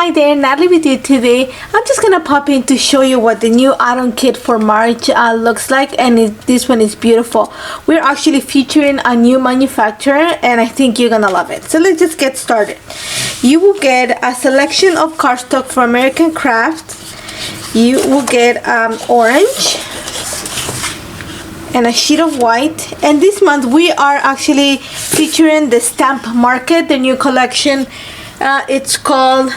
Hi there, Natalie with you today. I'm just gonna pop in to show you what the new autumn kit for March looks like, and this one is beautiful. We're actually featuring a new manufacturer and I think you're gonna love it. So let's just get started. You will get a selection of cardstock from American Craft. You will get orange and a sheet of white, and this month we are actually featuring the Stamp Market, the new collection. It's called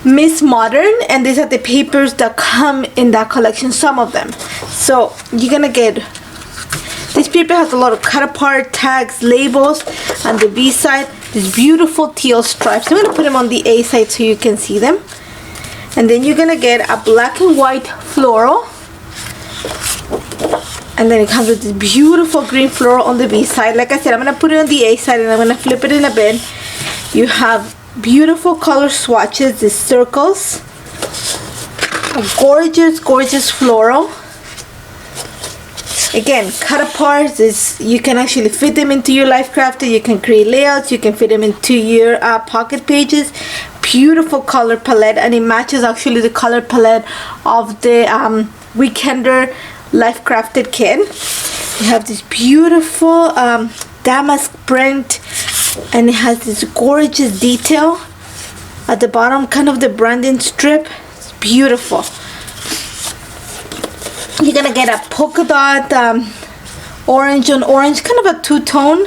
Miss Modern, and these are the papers that come in that collection, some of them. So you're gonna get, this paper has a lot of cut apart tags, labels. On the B side, these beautiful teal stripes. I'm gonna put them on the A side so you can see them. And then you're gonna get a black and white floral, and then it comes with this beautiful green floral on the B side. Like I said, I'm gonna put it on the A side and I'm gonna flip it in a bit. You have beautiful color swatches, these circles, a gorgeous floral. Again, cut apart. You can actually fit them into your Life Crafter. You can create layouts. You can fit them into your pocket pages. Beautiful color palette, and it matches actually the color palette of the Weekender Life Crafted kit. You have this beautiful damask print, and it has this gorgeous detail at the bottom, kind of the branding strip. It's beautiful. You're gonna get a polka dot orange on orange, kind of a two-tone.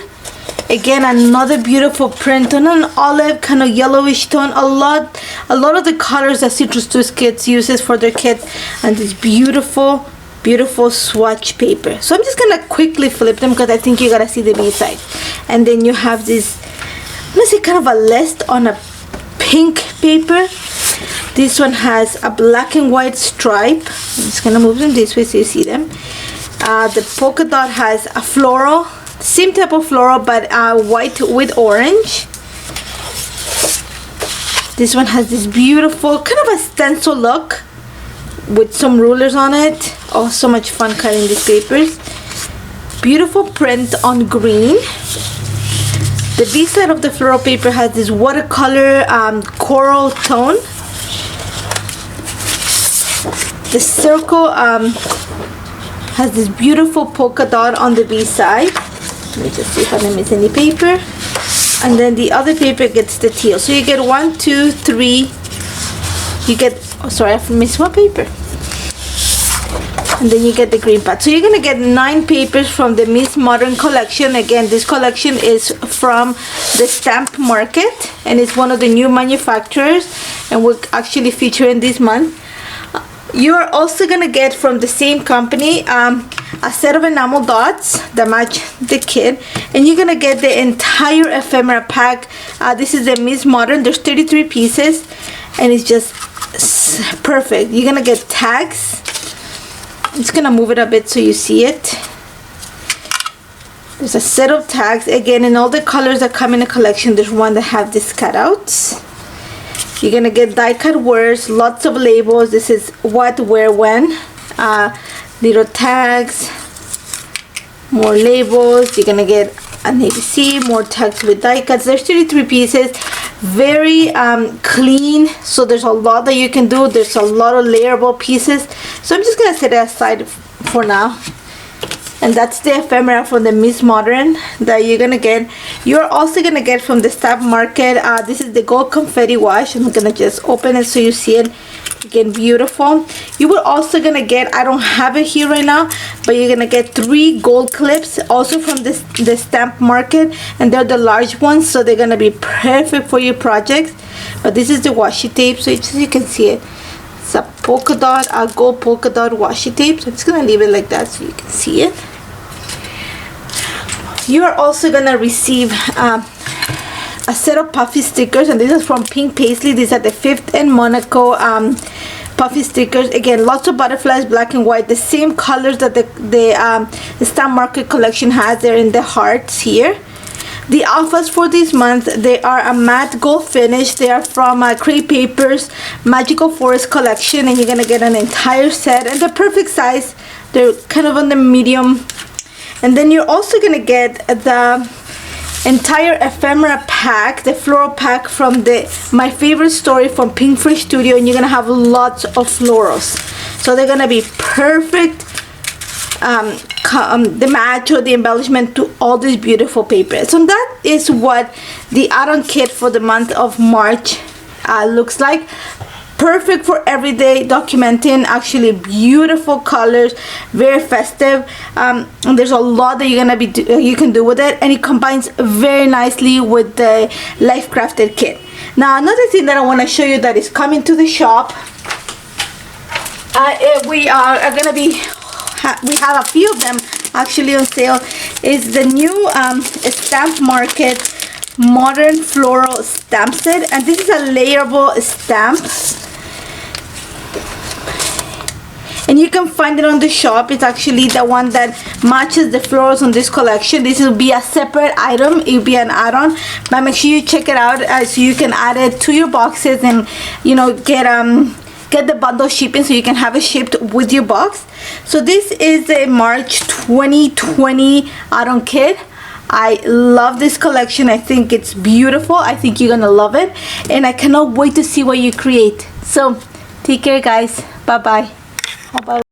Again, another beautiful print on an olive, kind of yellowish tone. A lot of the colors that Citrus Tools Kits uses for their kits, and this beautiful swatch paper. So I'm just gonna quickly flip them because I think you gotta see the B side. And then you have this, I'm gonna say kind of a list on a pink paper. This one has a black and white stripe. I'm just gonna move them this way so you see them. The polka dot has a floral, same type of floral, but white with orange. This one has this beautiful kind of a stencil look with some rulers on it. Oh, so much fun cutting these papers. Beautiful print on green. The B side of the floral paper has this watercolor coral tone. The circle has this beautiful polka dot on the B side. Let me just see if I didn't miss any paper. And then the other paper gets the teal. So you get 1, 2, 3. You get, oh sorry, I missed one paper. And then you get the green part. So you're gonna get 9 papers from the Miss Modern collection. Again, this collection is from the Stamp Market, and it's one of the new manufacturers, and we're actually featuring this month. You're also gonna get from the same company a set of enamel dots that match the kit, and you're gonna get the entire Ephemera Pack. This is the Miss Modern. There's 33 pieces, and it's just perfect. You're gonna get tags. I'm just gonna move it a bit so you see it. There's a set of tags, again, in all the colors that come in the collection. There's one that have these cutouts. You're gonna get die cut words, lots of labels. This is what, where, when. Little tags, more labels. You're gonna get an ABC, more tags with die cuts. There's 33 pieces, very clean, so there's a lot that you can do. There's a lot of layerable pieces, so I'm just gonna set it aside for now. And that's the ephemera from the Miss Modern that you're gonna get. You're also gonna get from the Stamp Market. This is the gold confetti wash. I'm gonna just open it so you see it. Again, beautiful. You will also gonna get, I don't have it here right now, but you're gonna get 3 gold clips also from the Stamp Market, and they're the large ones, so they're gonna be perfect for your projects. But this is the washi tape, so you can see it. It's a polka dot, a gold polka dot washi tape. So I'm just gonna leave it like that so you can see it. You are also gonna receive a set of Puffy Stickers, and this is from Pink Paisley. These are the 5th and Monaco Puffy Stickers. Again, lots of butterflies, black and white, the same colors that the Stamp Market collection has. They're in the hearts here. The offers for this month, they are a matte gold finish. They are from Crepe Paper's Magical Forest collection, and you're gonna get an entire set, and they're perfect size. They're kind of on the medium. And then you're also gonna get the entire ephemera pack, the floral pack from my favorite story from Pink Fish Studio, and you're gonna have lots of florals. So they're gonna be perfect, the match or the embellishment to all these beautiful papers. So that is what the add-on kit for the month of March looks like. Perfect for everyday documenting. Actually beautiful colors, very festive, and there's a lot that you can do with it, and it combines very nicely with the Life Crafted kit. Now another thing that I want to show you that is coming to the shop, we have a few of them actually on sale, is the new Stamp Market Modern Floral Stamp Set, and this is a layerable stamp, and you can find it on the shop. It's actually the one that matches the florals on this collection. This will be a separate item, it will be an add-on, but make sure you check it out so you can add it to your boxes and, you know, get the bundle shipping so you can have it shipped with your box. So this is the March 2020 add-on kit. I love this collection. I think it's beautiful. I think you're gonna love it, and I cannot wait to see what you create. So take care, guys. Bye bye. How about